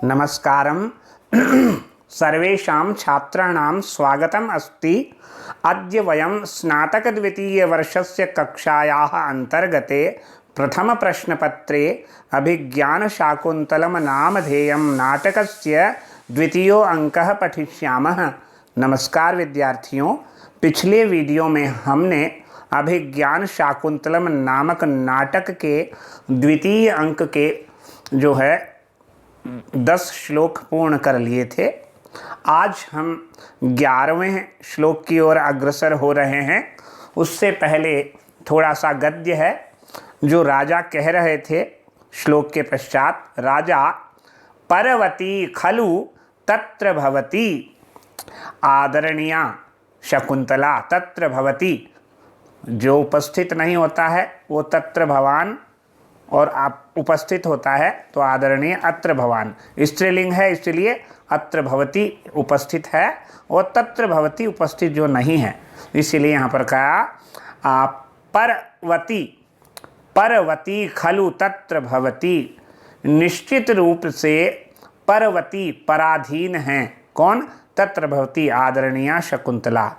नमस्कारम सर्वेषां छात्राणां स्वागतम् अस्ति। अद्य वयं स्नातकद्वितीयवर्षस्य कक्षायाः अन्तर्गते प्रथमप्रश्नपत्रे अभिज्ञानशाकुन्तलम् नामधेयं नाटकस्य द्वितीयो अंकः पठिष्यामः। नमस्कार विद्यार्थियों, पिछले वीडियो में हमने अभिज्ञान शाकुंतलम नामक नाटक के द्वितीय अंक के जो है 10 श्लोक पूर्ण कर लिए थे। आज हम 11वें श्लोक की ओर अग्रसर हो रहे हैं। उससे पहले थोड़ा सा गद्य है जो राजा कह रहे थे श्लोक के पश्चात। राजा परवती खलु तत्र भवती, आदरणीया शकुंतला तत्र भवती, जो उपस्थित नहीं होता है वो तत्र भवान, और आप उपस्थित होता है तो आदरणीय अत्र भवान। स्त्रीलिंग है इसलिए अत्र भवती उपस्थित है और तत्र भवती उपस्थित जो नहीं है, इसलिए यहाँ पर कहा परवती, परवती खलु तत्र भवती। निश्चित रूप से परवती पराधीन हैं। कौन? तत्र भवती, आदरणीय शकुंतला।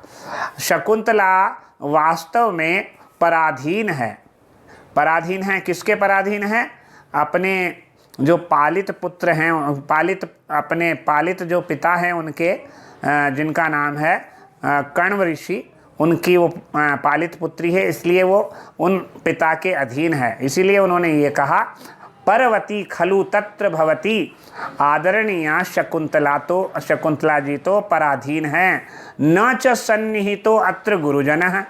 शकुंतला वास्तव में पराधीन है। पराधीन है, किसके पराधीन है? अपने जो पालित पुत्र हैं, अपने पालित जो पिता हैं उनके, जिनका नाम है कण्व ऋषि, उनकी वो पालित पुत्री है, इसलिए वो उन पिता के अधीन है। इसीलिए उन्होंने ये कहा परवती खलु तत्र भवती, आदरणीय शकुंतला तो, शकुंतला जी तो पराधीन हैं। न च सन्निहितो अत्र गुरुजनः,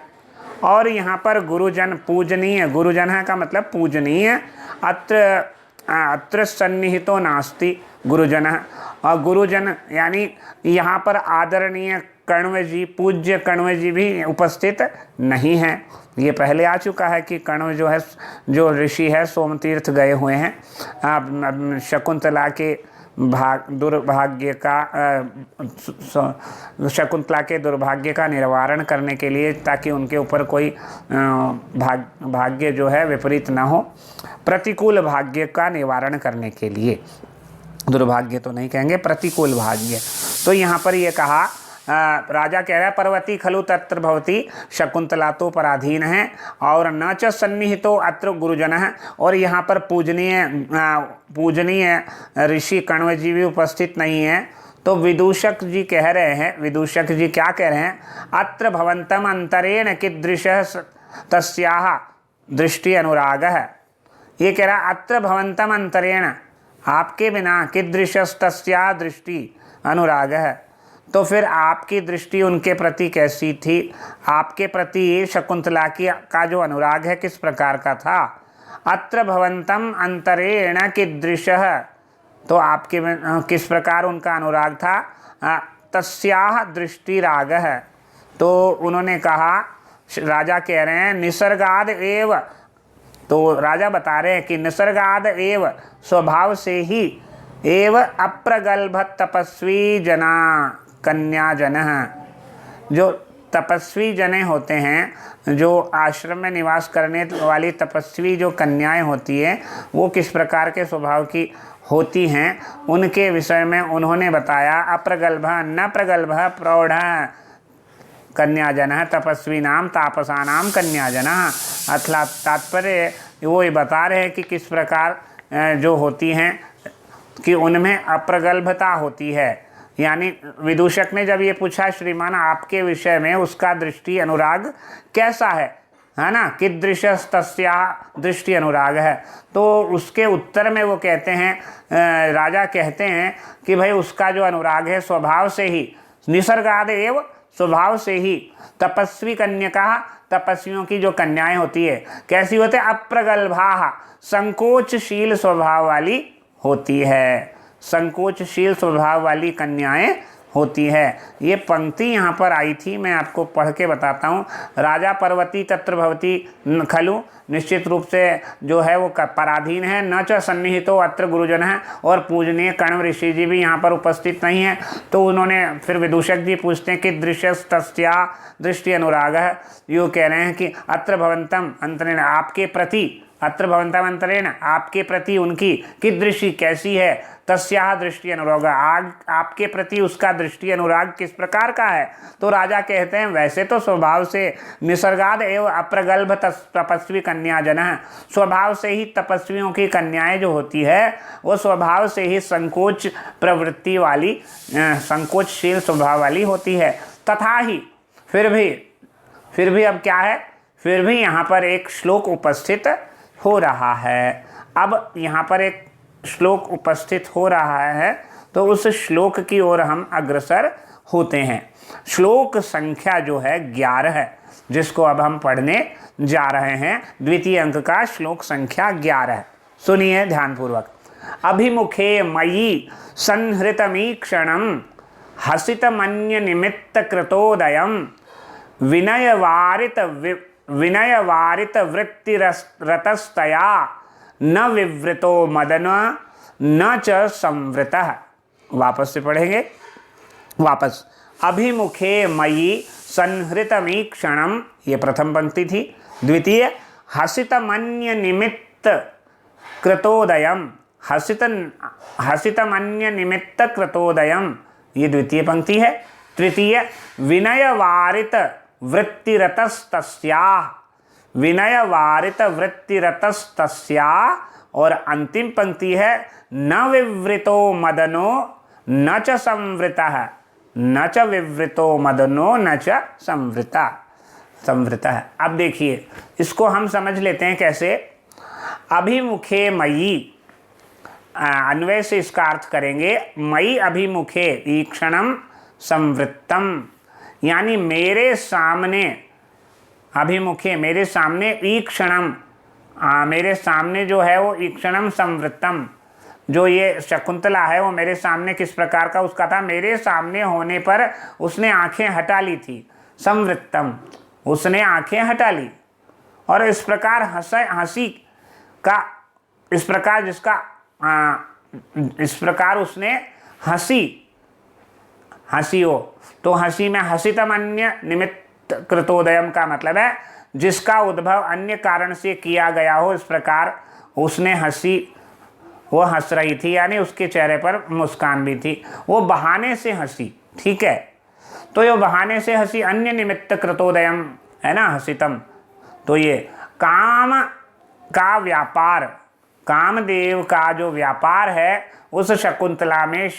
और यहाँ पर गुरुजन पूजनीय, गुरुजन का मतलब पूजनीय, अत्र सन्निहितो नास्ति गुरुजन। और गुरुजन यानी यहाँ पर आदरणीय कण्व जी, पूज्य कण्व जी भी उपस्थित नहीं हैं। ये पहले आ चुका है कि कण्व जो है, जो ऋषि है, सोमतीर्थ गए हुए हैं शकुंतला के दुर्भाग्य का, शकुंतला के दुर्भाग्य का निवारण करने के लिए, ताकि उनके ऊपर कोई भाग्य जो है विपरीत न हो, प्रतिकूल भाग्य का निवारण करने के लिए। दुर्भाग्य तो नहीं कहेंगे, प्रतिकूल भाग्य। तो यहाँ पर ये कहा, राजा कह रहा है पर्वती खलु तत्र भवती, शकुंतला तो पराधीन है, और न च सन्निहितो अत्र गुरुजनः, और यहाँ पर पूजनीय ऋषि कण्व जी भी उपस्थित नहीं है। तो विदूषक जी कह रहे हैं, विदूषक जी क्या कह रहे हैं? अत्र भवन्तम अंतरेण कीदृशः तस्याः दृष्टि अनुरागः। ये कह रहा अत्र भवन्तम अंतरेण, आपके बिना कीदृशः तस्याः दृष्टि अनुरागः, तो फिर आपकी दृष्टि उनके प्रति कैसी थी? आपके प्रति शकुंतला की का जो अनुराग है किस प्रकार का था? अत्र भवन्तम अंतरेण कीदृशः, तो आपके किस प्रकार उनका अनुराग था? तस्याः दृष्टि रागः। तो उन्होंने कहा, राजा कह रहे हैं निसर्गाद एव, तो राजा बता रहे हैं कि निसर्गाद एव, स्वभाव से ही, एव अप्रगल्भ तपस्वी जना कन्या जन, जो तपस्वी जने होते हैं, जो आश्रम में निवास करने वाली तपस्वी जो कन्याएं होती हैं, वो किस प्रकार के स्वभाव की होती हैं, उनके विषय में उन्होंने बताया। अप्रगल्भ न प्रगल्भ प्रौढ़ कन्या जन तपस्वी नाम तापसानाम कन्या जन। अथवा तात्पर्य वो ये बता रहे हैं कि किस प्रकार जो होती हैं कि उनमें अप्रगल्भता होती है। यानी विदूषक ने जब ये पूछा श्रीमान आपके विषय में, उसका दृष्टि अनुराग कैसा है ना, कीदृशः तस्याः दृष्टि अनुराग है, तो उसके उत्तर में वो कहते हैं, राजा कहते हैं कि भाई उसका जो अनुराग है स्वभाव से ही, निसर्गाद एव, स्वभाव से ही, तपस्वी कन्यका, तपस्वियों की जो कन्याएं होती है कैसी होते हैं? अप्रगल्भा, संकोचशील स्वभाव वाली होती है, संकोचशील स्वभाव वाली कन्याएं होती है। ये पंक्ति यहाँ पर आई थी, मैं आपको पढ़ के बताता हूँ। राजा पर्वती तत्र भवती खलु, निश्चित रूप से जो है वो पराधीन है। न च सन्निहितो अत्र गुरुजन है, और पूजनीय कण्व ऋषि जी भी यहाँ पर उपस्थित नहीं है। तो उन्होंने फिर विदूषक जी पूछते हैं कि दृष्टि अनुराग है, यो कह रहे हैं कि अत्र भवंतम अंतरेण, आपके प्रति, अत्र भवन्तम् अंतरेण, आपके प्रति उनकी कीदृशी कैसी है, तस्याः दृष्टि अनुराग, आपके प्रति उसका दृष्टि अनुराग किस प्रकार का है। तो राजा कहते हैं वैसे तो स्वभाव से निसर्गाद एवं अप्रगल्भ तपस्वी कन्या जन, स्वभाव से ही तपस्वियों की कन्याएं जो होती है वो स्वभाव से ही संकोच प्रवृत्ति वाली, संकोचशील स्वभाव वाली होती है। तथा ही फिर भी अब क्या है, फिर भी यहाँ पर एक श्लोक उपस्थित हो रहा है। अब यहाँ पर एक श्लोक उपस्थित हो रहा है तो उस श्लोक की ओर हम अग्रसर होते हैं। श्लोक संख्या जो है 11 है, जिसको अब हम पढ़ने जा रहे हैं। द्वितीय अंक का श्लोक संख्या 11 है। सुनिए ध्यानपूर्वक। अभिमुखे मयि संहृतमीक्षणं हसितमन्य निमित्त कृतोदयं विनयवारित वृत्तिरतस्तया न विवृतो मदन न च संवृतः। वापस से पढ़ेंगे, वापस। अभिमुखे मयि संहृतमीक्षणं, ये प्रथम पंक्ति थी। द्वितीय हसितमन्य निमित्त कृतोदयं, हसितमन्य निमित्त कृतोदयं, ये द्वितीय पंक्ति है। तृतीय विनयवारित वृत्तिरतस्तस्याः, विनयवारित वृत्तिरतस्तस्याः, और अंतिम पंक्ति है न विवृतो मदनो न च संवृतः, न च विवृतो मदनो न च संवृतः। अब देखिए इसको हम समझ लेते हैं कैसे। अभिमुखे मयि, अन्वय से इसका अर्थ करेंगे मयि अभिमुखे ईक्षणम संवृत्तम, यानी मेरे सामने, अभिमुखे मेरे सामने, ईक्षणम मेरे सामने जो है वो ईक्षणम संवृत्तम, जो ये शकुंतला है वो मेरे सामने किस प्रकार का उसका था, मेरे सामने होने पर उसने आंखें हटा ली थी। संवृत्तम, उसने आंखें हटा ली, और इस प्रकार हंसी का, इस प्रकार जिसका इस प्रकार उसने हंसी हो, तो हंसी में हसितमन्य निमित्त कृतोदयम का मतलब है जिसका उद्भव अन्य कारण से किया गया हो, इस प्रकार उसने हंसी, वो हंस रही थी, यानी उसके चेहरे पर मुस्कान भी थी, वो बहाने से हंसी। ठीक है, तो ये बहाने से हंसी, अन्य निमित्त कृतोदयम है ना, हसितम। तो ये काम का व्यापार, कामदेव का जो व्यापार है उस शकुंतला में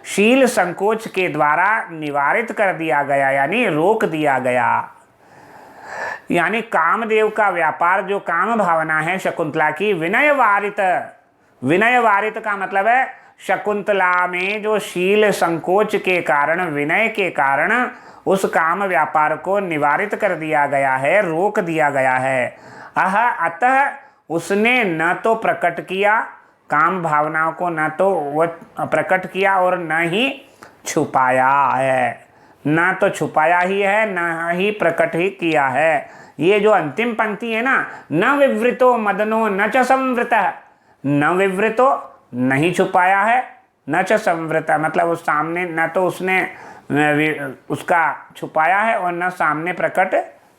शील संकोच के द्वारा निवारित कर दिया गया, यानी रोक दिया गया। यानी कामदेव का व्यापार, जो काम भावना है शकुंतला की, विनयवारित, विनयवारित का मतलब है शकुंतला में जो शील संकोच के कारण, विनय के कारण उस काम व्यापार को निवारित कर दिया गया है, रोक दिया गया है। अतः उसने न तो प्रकट किया काम भावनाओं को, न तो वो प्रकट किया और न ही छुपाया है, न तो छुपाया ही है न ही प्रकट ही किया है। ये जो अंतिम पंक्ति है ना, न विवृतो मदनो न च संवृतः, न विवृतो नहीं छुपाया है, न च संवृतः मतलब उस सामने, न तो उसने उसका छुपाया है और न सामने प्रकट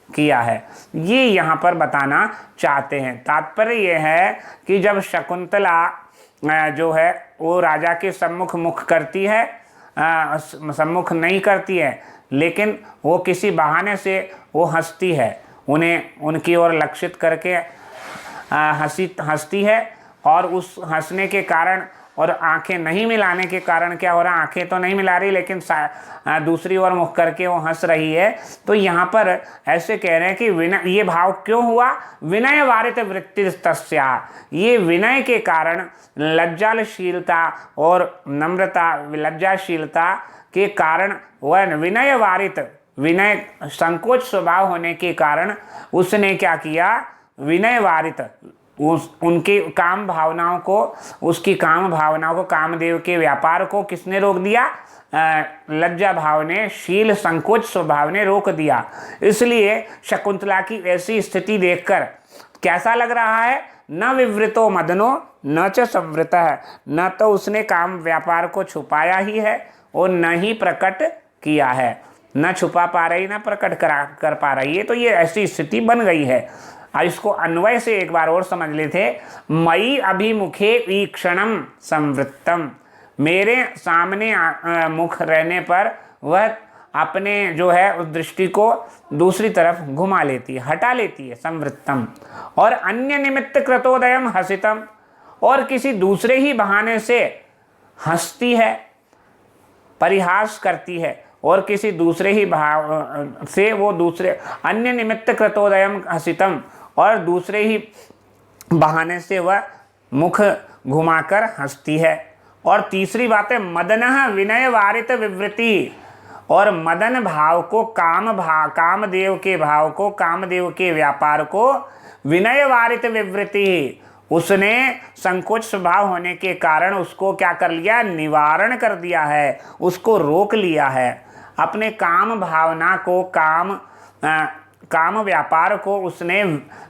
किया है। ये यहाँ पर बताना चाहते हैं। तात्पर्य ये है कि जब शकुंतला जो है वो राजा के सम्मुख मुख करती है, सम्मुख नहीं करती है, लेकिन वो किसी बहाने से वो हंसती है, उन्हें उनकी ओर लक्षित करके हंसती है, और उस हंसने के कारण और आंखें नहीं मिलाने के कारण क्या हो रहा है, आंखें तो नहीं मिला रही लेकिन दूसरी ओर मुख करके वो हंस रही है। तो यहाँ पर ऐसे कह रहे हैं कि विनय, ये भाव क्यों हुआ, विनय वारित वृत्ति तस्या, ये विनय के कारण, लज्जाशीलता और नम्रता, लज्जाशीलता के कारण वह विनय वारित, विनय संकोच स्वभाव होने के कारण उसने क्या किया, विनय वारित, उनके काम भावनाओं को, उसकी काम भावनाओं को, कामदेव के व्यापार को किसने रोक दिया, लज्जा भाव ने, शील संकोच स्वभाव ने रोक दिया। इसलिए शकुंतला की ऐसी स्थिति देखकर कैसा लग रहा है, न विवृतो मदनो न च संवृतः, न तो उसने काम व्यापार को छुपाया ही है और न ही प्रकट किया है, न छुपा पा रही न प्रकट कर पा रही है। तो ये ऐसी स्थिति बन गई है। इसको अन्वय से एक बार और समझ लेते। मयि अभिमुखे ईक्षणम संवृत्तम, मेरे सामने मुख रहने पर वह अपने जो है उस दृष्टि को दूसरी तरफ घुमा लेती है, हटा लेती है, संवृत्तम। और अन्य निमित्त कृतोदयम हसितम, और किसी दूसरे ही बहाने से हंसती है, परिहास करती है, और किसी दूसरे ही भाव से वो दूसरे अन्य निमित्त कृतोदयम हसितम, और दूसरे ही बहाने से वह मुख घुमाकर हंसती है। और तीसरी बात है मदनः विनय वारित विवृति, और मदन भाव को कामदेव के भाव को, कामदेव के व्यापार को विनय वारित विवृति, उसने संकोच स्वभाव होने के कारण उसको क्या कर लिया, निवारण कर दिया है, उसको रोक लिया है। अपने काम भावना को, काम व्यापार को उसने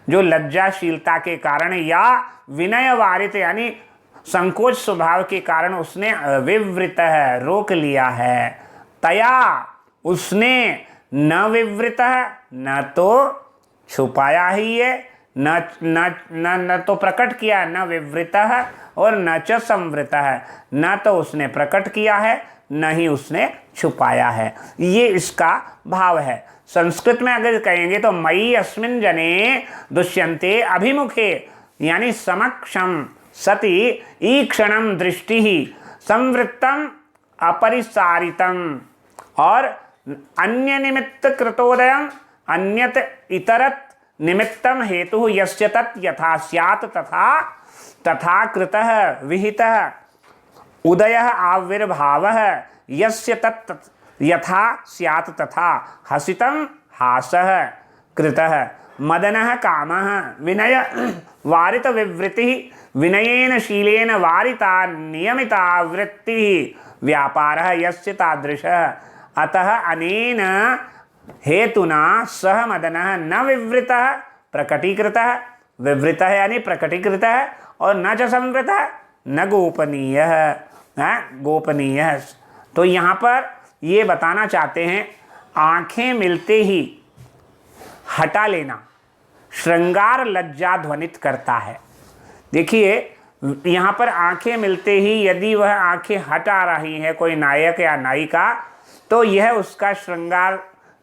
जो लज्जाशीलता के कारण या विनय वारित यानी संकोच स्वभाव के कारण उसने विवृत है, रोक लिया है। तया, उसने न विवृत है, न तो छुपाया ही है, न तो प्रकट किया, न विवृत है और न च संवृत है, न तो उसने प्रकट किया है न ही उसने छुपाया है। ये इसका भाव है। संस्कृत में अगर कहेंगे तो मयि अस्मिन् जने दुष्यन्ते अभिमुखे यानी समक्षम सति ईक्षणम दृष्टि ही संवृत्तम अपरिसारितम, और अन्य निमित्त कृतोदयम अन्यत इतरत निमित्तम हेतु यस्य तत् यथा स्यात् तथा कृतः विहितः उदयः आविर्भावः यस्य तत् यथा स्यात् तथा हसितं हासः कृतः मदनः कामः विनय वारित विवृतिः विनयेन शीलेन वारिता नियमिता वृत्तिः व्यापारः यस्य तादृशः अतः अनेन हेतुना सह मदनः न विवृतः प्रकटीकृतः, विवृतः यानी प्रकटीकृतः, और न च संवृतः न गोपनीयः, गोपनीयः। तो यहाँ पर ये बताना चाहते हैं आंखें मिलते ही हटा लेना श्रृंगार लज्जा ध्वनित करता है। देखिए यहाँ पर आंखें मिलते ही यदि वह आंखें हटा रही है कोई नायक या नायिका, तो यह उसका श्रृंगार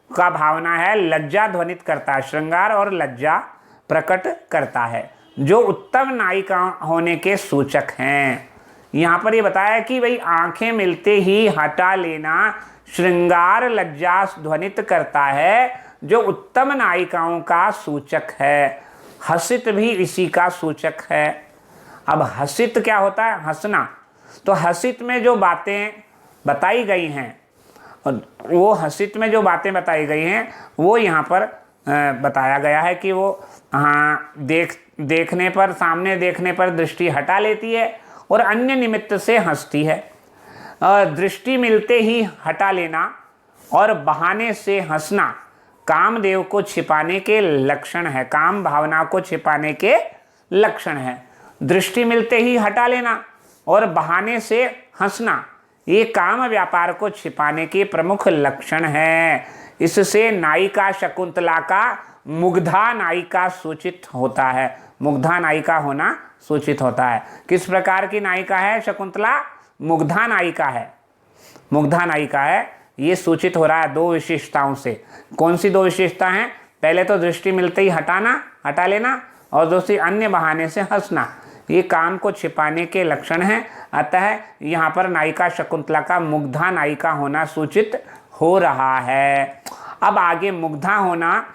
का भावना है, लज्जा ध्वनित करता है, श्रृंगार और लज्जा प्रकट करता है, जो उत्तम नायिका होने के सूचक हैं। यहाँ पर ये बताया कि भाई आंखें मिलते ही हटा लेना श्रृंगार लज्जा ध्वनित करता है, जो उत्तम नायिकाओं का सूचक है। हसित भी इसी का सूचक है। अब हसित क्या होता है, हंसना। तो हसित में जो बातें बताई गई हैं, वो हसित में जो बातें बताई गई हैं वो यहाँ पर बताया गया है कि वो देखने पर, सामने देखने पर दृष्टि हटा लेती है और अन्य निमित्त से हंसती है। दृष्टि मिलते ही हटा लेना और बहाने से हंसना कामदेव को छिपाने के लक्षण है, काम भावना को छिपाने के लक्षण है। दृष्टि मिलते ही हटा लेना और बहाने से हंसना ये काम व्यापार को छिपाने के प्रमुख लक्षण है। इससे नायिका शकुंतला का मुग्धा नायिका सूचित होता है, मुग्धा नायिका होना सूचित होता है। किस प्रकार की नायिका है शकुंतला? मुग्धा नायिका है, मुग्धा नायिका है, ये सूचित हो रहा है दो विशेषताओं से। कौन सी दो विशेषता हैं? पहले तो दृष्टि मिलते ही हटा लेना, और दूसरी अन्य बहाने से हंसना, ये काम को छिपाने के लक्षण हैं। अतः यहाँ पर नायिका शकुंतला का मुग्धा नायिका होना सूचित हो रहा है। अब आगे मुग्धा होना,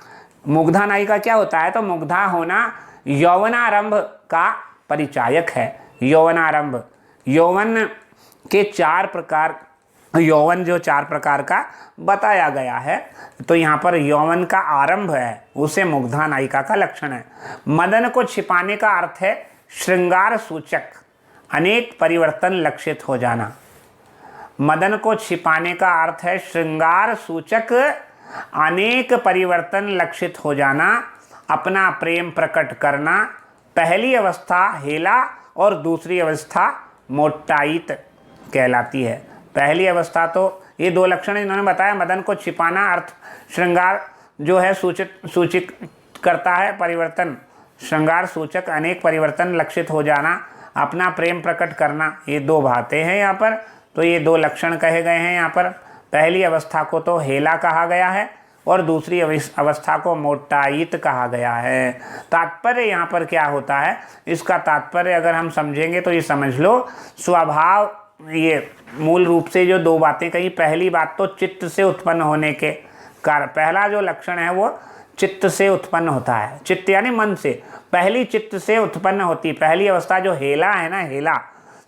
मुग्धा नायिका क्या होता है? तो मुग्धा होना यौवनारंभ का परिचायक है। यौवनारंभ, यौवन के चार प्रकार, यौवन जो चार प्रकार का बताया गया है, तो यहाँ पर यौवन का आरंभ है, उसे मुग्धा नायिका का लक्षण है। मदन को छिपाने का अर्थ है श्रृंगार सूचक अनेक परिवर्तन लक्षित हो जाना। मदन को छिपाने का अर्थ है श्रृंगार सूचक अनेक परिवर्तन लक्षित हो जाना, अपना प्रेम प्रकट करना। पहली अवस्था हेला और दूसरी अवस्था मोटाईत कहलाती है। पहली अवस्था तो ये दो लक्षण इन्होंने बताया, मदन को छिपाना अर्थ श्रृंगार जो है सूचित करता है परिवर्तन, श्रृंगार सूचक अनेक परिवर्तन, लक्षित हो जाना, अपना प्रेम प्रकट करना, ये दो बातें हैं यहाँ पर। तो ये दो लक्षण कहे गए हैं यहाँ पर। पहली अवस्था को तो हेला कहा गया है और दूसरी अवस्था को मोटायित कहा गया है। तात्पर्य यहाँ पर क्या होता है, इसका तात्पर्य अगर हम समझेंगे तो ये समझ लो, स्वभाव, ये मूल रूप से जो दो बातें कही, पहली बात तो चित्त से उत्पन्न होने के कारण, पहला जो लक्षण है वो चित्त से उत्पन्न होता है, चित्त यानी मन से, पहली चित्त से उत्पन्न होती, पहली अवस्था जो हेला है ना, हेला,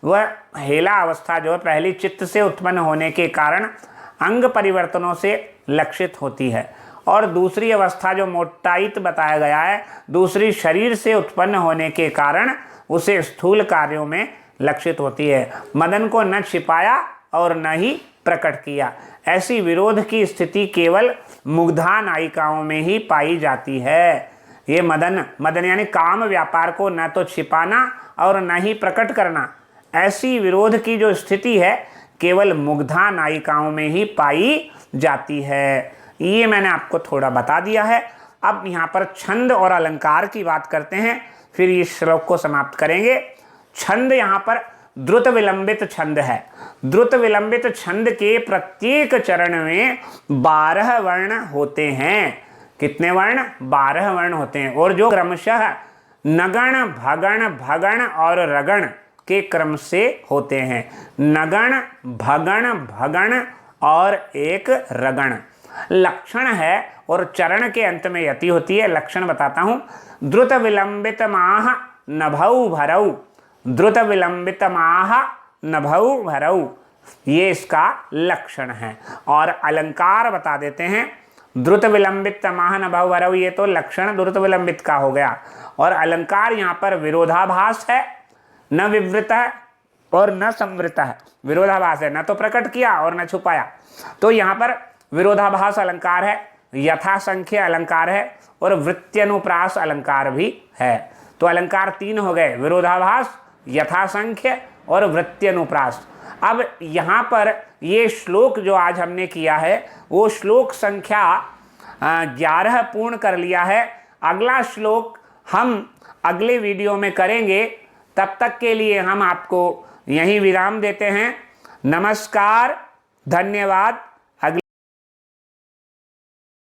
वह हेला अवस्था जो है पहली चित्त से उत्पन्न होने के कारण अंग परिवर्तनों से लक्षित होती है। और दूसरी अवस्था जो मोटायित बताया गया है, दूसरी शरीर से उत्पन्न होने के कारण उसे स्थूल कार्यों में लक्षित होती है। मदन को न छिपाया और न ही प्रकट किया, ऐसी विरोध की स्थिति केवल मुग्धा नायिकाओं में ही पाई जाती है। ये मदन यानी काम व्यापार को न तो छिपाना और न ही प्रकट करना, ऐसी विरोध की जो स्थिति है केवल मुग्धा नायिकाओं में ही पाई जाती है। ये मैंने आपको थोड़ा बता दिया है। अब यहाँ पर छंद और अलंकार की बात करते हैं, फिर इस श्लोक को समाप्त करेंगे। छंद यहाँ पर द्रुत विलंबित छंद है। द्रुत विलंबित छंद के प्रत्येक चरण में 12 वर्ण होते हैं। कितने वर्ण? 12 वर्ण होते हैं। और जो क्रमशः नगण, भगण, भगण और रगण के क्रम से होते हैं। नगण, भगण, भगण और एक रगण लक्षण है, और चरण के अंत में यति होती है। लक्षण बताता हूं। द्रुत विलंबित माह नभौ भरौ, द्रुत विलंबित माह नभौ भरौ, ये इसका लक्षण है। और अलंकार बता देते हैं। द्रुत विलंबित माह नभौ भरौ, ये तो लक्षण द्रुत विलंबित का हो गया। और अलंकार यहाँ पर विरोधाभास है, न विवृत है और न संवृत है। विरोधाभास है, न तो प्रकट किया और न छुपाया। तो यहाँ पर विरोधाभास अलंकार है, यथासंख्य अलंकार है और वृत्त्यनुप्रास अलंकार भी है। तो अलंकार 3 हो गए, विरोधाभास, यथासंख्य और वृत्त्यनुप्रास। अब यहाँ पर ये श्लोक जो आज हमने किया है वो श्लोक संख्या 11 पूर्ण कर लिया है। अगला श्लोक हम अगले वीडियो में करेंगे। तब तक के लिए हम आपको यहीं विराम देते हैं। नमस्कार, धन्यवाद।